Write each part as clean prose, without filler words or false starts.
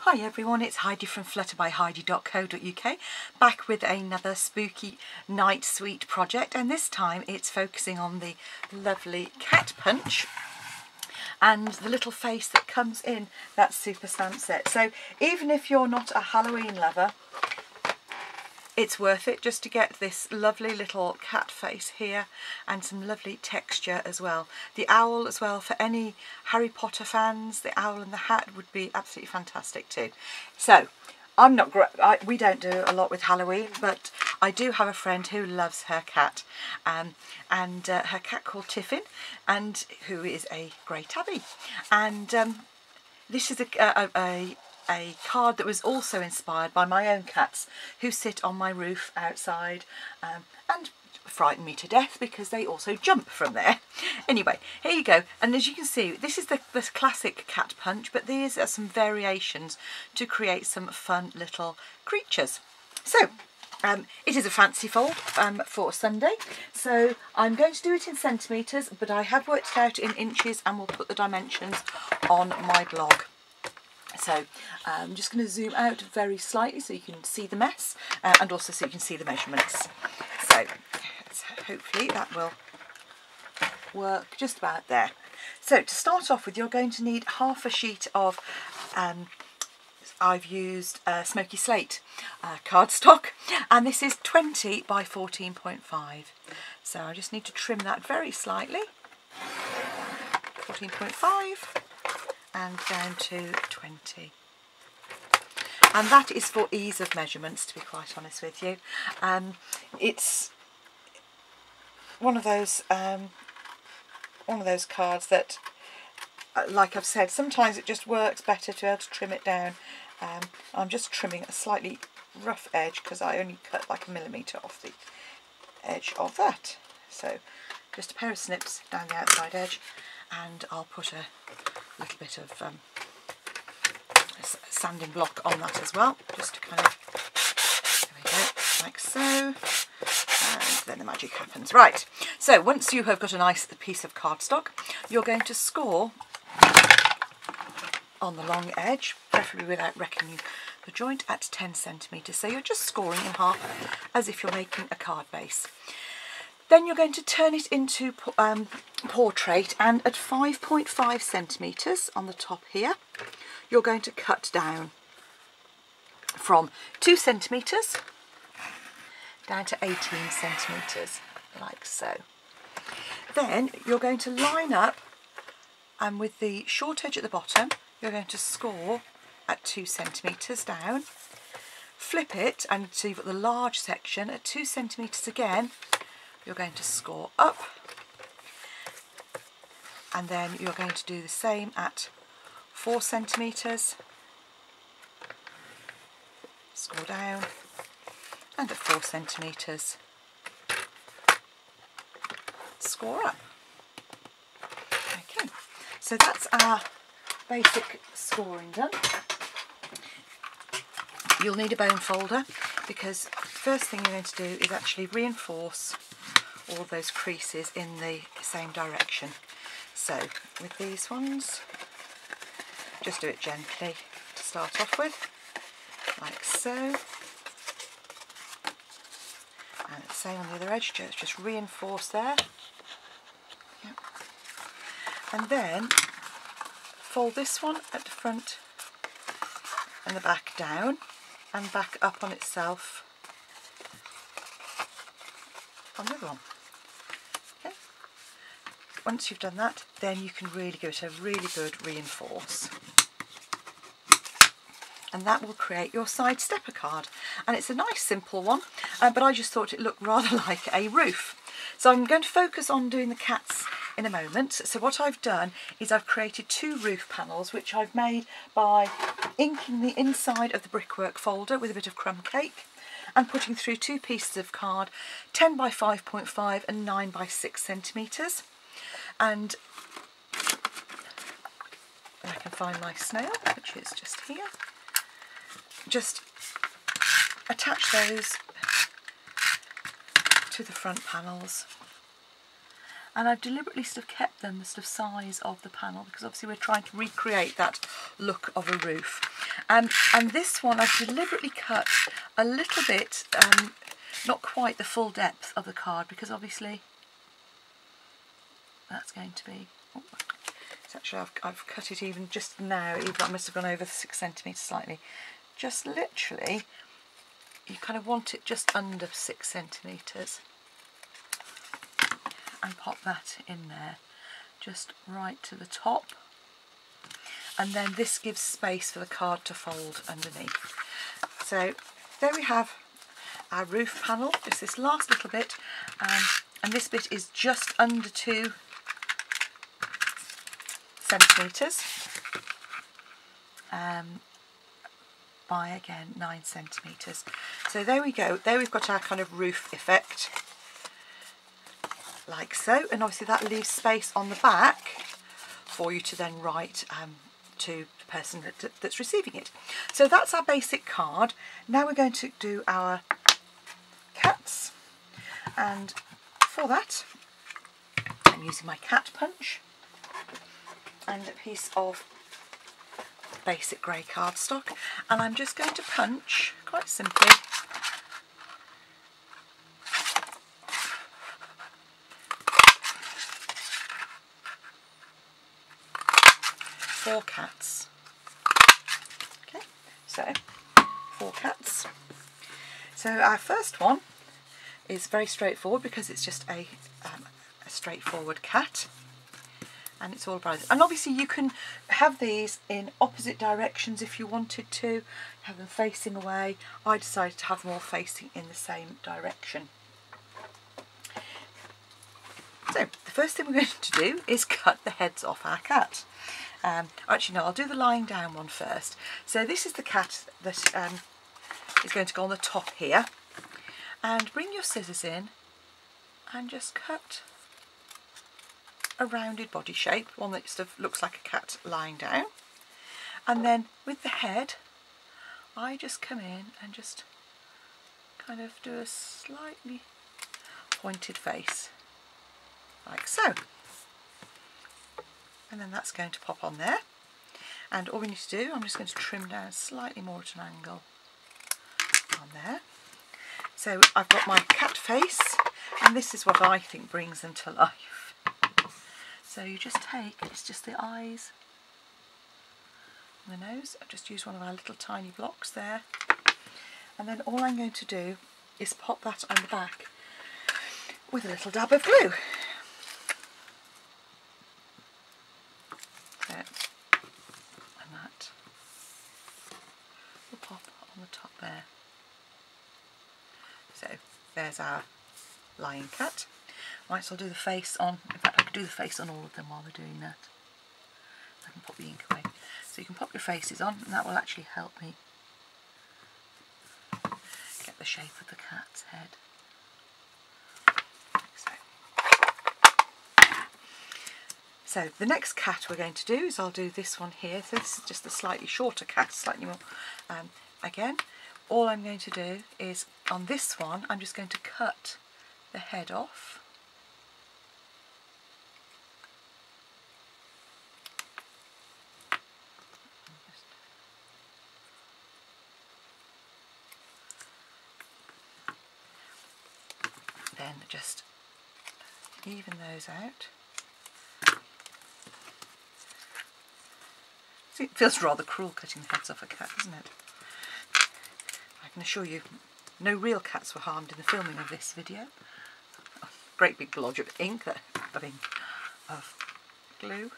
Hi everyone, it's Heidi from flutterbyheidi.co.uk, back with another spooky night suite project, and this time it's focusing on the lovely cat punch and the little face that comes in that super stamp set. So even if you're not a Halloween lover, it's worth it just to get this lovely little cat face here and some lovely texture as well. The owl as well, for any Harry Potter fans, the owl and the hat would be absolutely fantastic too. So I'm not we don't do a lot with Halloween, but I do have a friend who loves her cat, and her cat called Tiffin, and who is a grey tabby, and this is a card that was also inspired by my own cats who sit on my roof outside and frighten me to death because they also jump from there. Anyway, here you go, and as you can see, this is the classic cat punch, but these are some variations to create some fun little creatures. So it is a fancy fold for Sunday, so I'm going to do it in centimetres, but I have worked it out in inches and we'll put the dimensions on my blog. So I'm just going to zoom out very slightly so you can see the mess and also so you can see the measurements. So hopefully that will work just about there. So to start off with, you're going to need half a sheet of, I've used smoky slate cardstock, and this is 20 by 14.5. So I just need to trim that very slightly, 14.5. and down to 20, and that is for ease of measurements, to be quite honest with you. It's one of those cards that, like I've said, sometimes it just works better to be able to trim it down. I'm just trimming a slightly rough edge because I only cut like 1 millimetre off the edge of that, so just a pair of snips down the outside edge, and I'll put a little bit of sanding block on that as well, just to kind of, there we go, like so, and then the magic happens. Right, so once you have got a nice piece of cardstock, you're going to score on the long edge, preferably without reckoning the joint, at 10 centimetres. So you're just scoring in half as if you're making a card base. Then you're going to turn it into portrait, and at 5.5 centimetres on the top here, you're going to cut down from 2 centimetres down to 18 centimetres, like so. Then you're going to line up, and with the short edge at the bottom, you're going to score at 2 centimetres down, flip it, and so you've got the large section at 2 centimetres again. You're going to score up, and then you're going to do the same at 4 centimetres, score down, and at 4 centimetres, score up. Okay, so that's our basic scoring done. You'll need a bone folder, because the first thing you're going to do is actually reinforce all those creases in the same direction. So with these ones, just do it gently to start off with, like so, and the same on the other edge, just reinforce there. Yep. And then fold this one at the front and the back down, and back up on itself on the other one. Okay. Once you've done that, then you can really give it a really good reinforce, and that will create your side stepper card. And it's a nice simple one, but I just thought it looked rather like a roof. So I'm going to focus on doing the cats in a moment. So what I've done is I've created 2 roof panels, which I've made by inking the inside of the brickwork folder with a bit of crumb cake and putting through 2 pieces of card, 10 by 5.5 and 9 by 6 centimetres. And I can find my snail, which is just here. Just attach those to the front panels, and I've deliberately sort of kept them the sort of size of the panel because obviously we're trying to recreate that look of a roof. And this one I've deliberately cut a little bit, not quite the full depth of the card, because obviously that's going to be, it's actually I've cut it even just now, even I must have gone over the 6 centimetres slightly. Just literally, you kind of want it just under 6 centimetres. And pop that in there, just right to the top. And then this gives space for the card to fold underneath. So there we have our roof panel, just this last little bit, and this bit is just under 2 centimetres by again 9 centimetres. So there we go, there we've got our kind of roof effect, like so, and obviously that leaves space on the back for you to then write to the person that's receiving it. So that's our basic card. Now we're going to do our cats, and for that I'm using my cat punch and a piece of basic grey cardstock, and I'm just going to punch quite simply four cats. Okay, so 4 cats. So our first one is very straightforward because it's just a straightforward cat, and it's all about it. And obviously you can have these in opposite directions if you wanted to, have them facing away. I decided to have them all facing in the same direction. So the first thing we're going to do is cut the heads off our cat. Actually no, I'll do the lying down one first. So this is the cat that is going to go on the top here, and bring your scissors in and just cut a rounded body shape, one that sort of looks like a cat lying down, and then with the head I just come in and just kind of do a slightly pointed face like so. And then that's going to pop on there, and all we need to do, I'm just going to trim down slightly more at an angle on there. So I've got my cat face, and this is what I think brings them to life. So you just take, it's just the eyes and the nose. I've just used one of our little tiny blocks there, and then all I'm going to do is pop that on the back with a little dab of glue. And that will pop on the top there. So there's our lying cat. Right, so I'll do the face on, in fact I could do the face on all of them while they're doing that. I can pop the ink away. So you can pop your faces on, and that will actually help me get the shape of the cat's head. So the next cat we're going to do is I'll do this one here. So this is just a slightly shorter cat, slightly more. Again, all I'm going to do is on this one, I'm just going to cut the head off. Then just even those out. See, it feels rather cruel cutting the heads off a cat, doesn't it? I can assure you, no real cats were harmed in the filming of this video. A great big blodge of ink, of glue.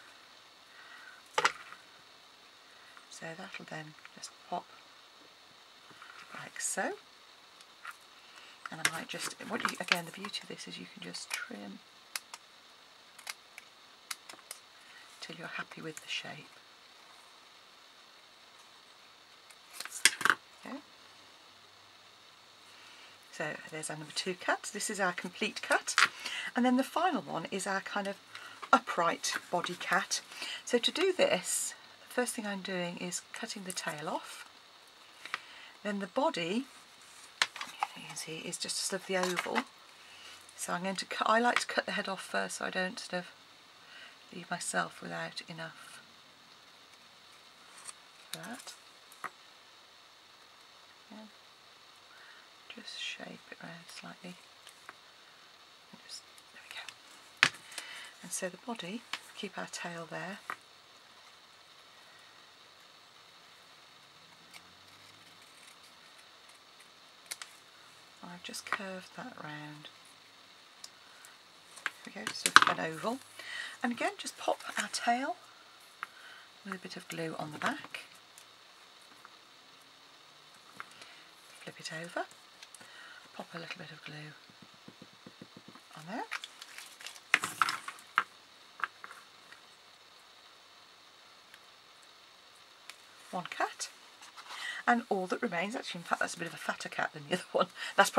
So that'll then just pop like so. And I might just, again, the beauty of this is you can just trim till you're happy with the shape. Okay. So there's our number 2 cut. This is our complete cut. And then the final one is our kind of upright body cat. So to do this, the first thing I'm doing is cutting the tail off. Then the body, you can see, is just sort of the oval. So I'm going to cut, I like to cut the head off first so I don't sort of leave myself without enough for that. Yeah. Just shape it round slightly. And just, there we go. And so the body, keep our tail there. I've just curved that round. There we go, sort of an oval. And again, just pop our tail with a bit of glue on the back. Flip it over. Pop a little bit of glue on there. One cat. And all that remains, actually, in fact, that's a bit of a fatter cat than the other one. That's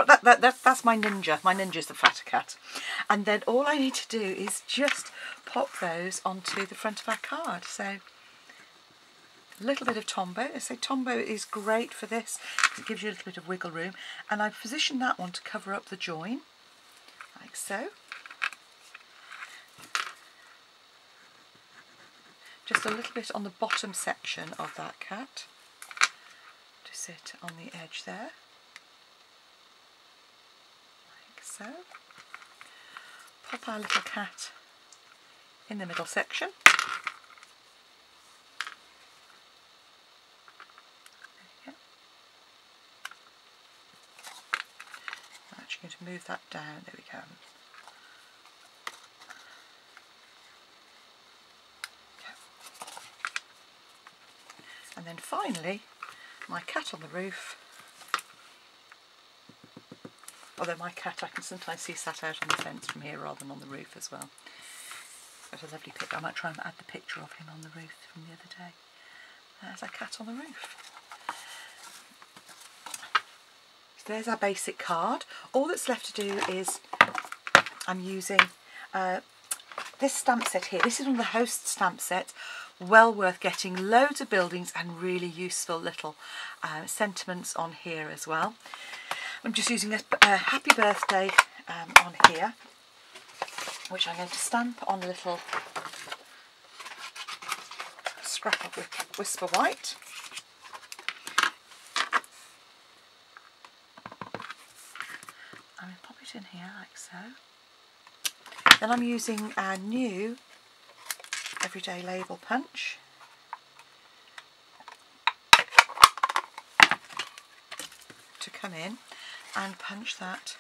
my ninja. My ninja's the fatter cat. And then all I need to do is just pop those onto the front of our card. So a little bit of Tombow. I say Tombow is great for this because it gives you a little bit of wiggle room. And I've positioned that one to cover up the join, like so. Just a little bit on the bottom section of that cat. Sit on the edge there, like so. Pop our little cat in the middle section. There we go. I'm actually going to move that down. There we go. And then finally, my cat on the roof. Although my cat I can sometimes see sat out on the fence from here rather than on the roof as well. That's a lovely picture. I might try and add the picture of him on the roof from the other day. There's our cat on the roof. So there's our basic card. All that's left to do is I'm using this stamp set here. This is one of the Host stamp sets. Well worth getting, loads of buildings and really useful little sentiments on here as well. I'm just using this happy birthday on here, which I'm going to stamp on a little scrap of Whisper White. I'm going to pop it in here like so. Then I'm using our new Everyday Label punch. To come in and punch that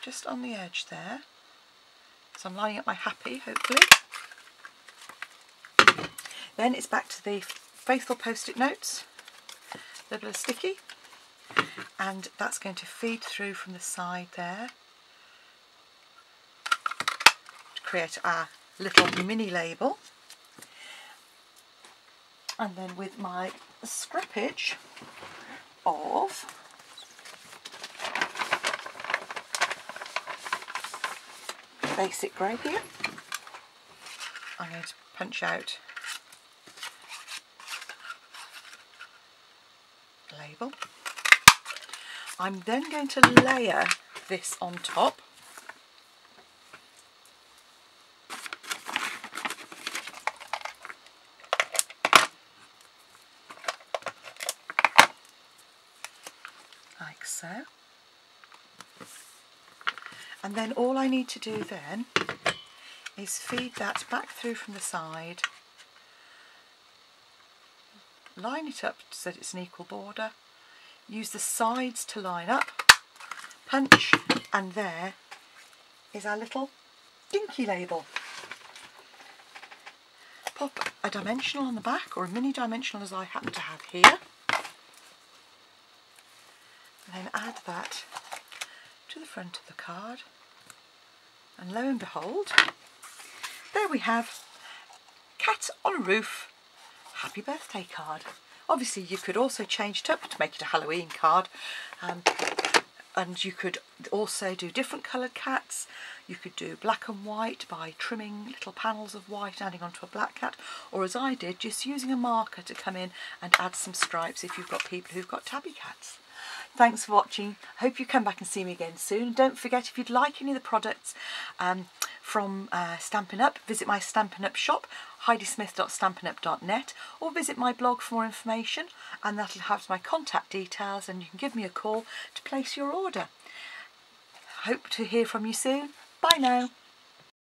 just on the edge there. So I'm lining up my happy, hopefully. Then it's back to the faithful post-it notes, a little bit of sticky, and that's going to feed through from the side there to create our little mini label. And then with my scrappage of basic grey here, I'm going to punch out the label. I'm then going to layer this on top. Like so. And then all I need to do then is feed that back through from the side, line it up so that it's an equal border, use the sides to line up, punch, and there is our little dinky label. Pop a dimensional on the back, or a mini dimensional as I happen to have here, and then add that to the front of the card, and lo and behold, there we have Cat on a Roof Happy Birthday card. Obviously you could also change it up to make it a Halloween card, and you could also do different coloured cats. You could do black and white by trimming little panels of white, adding onto a black cat, or as I did, just using a marker to come in and add some stripes if you've got people who've got tabby cats. Thanks for watching. Hope you come back and see me again soon. Don't forget, if you'd like any of the products from Stampin' Up, visit my Stampin' Up shop, heidismith.stampinup.net, or visit my blog for more information, and that'll have my contact details and you can give me a call to place your order. Hope to hear from you soon. Bye now.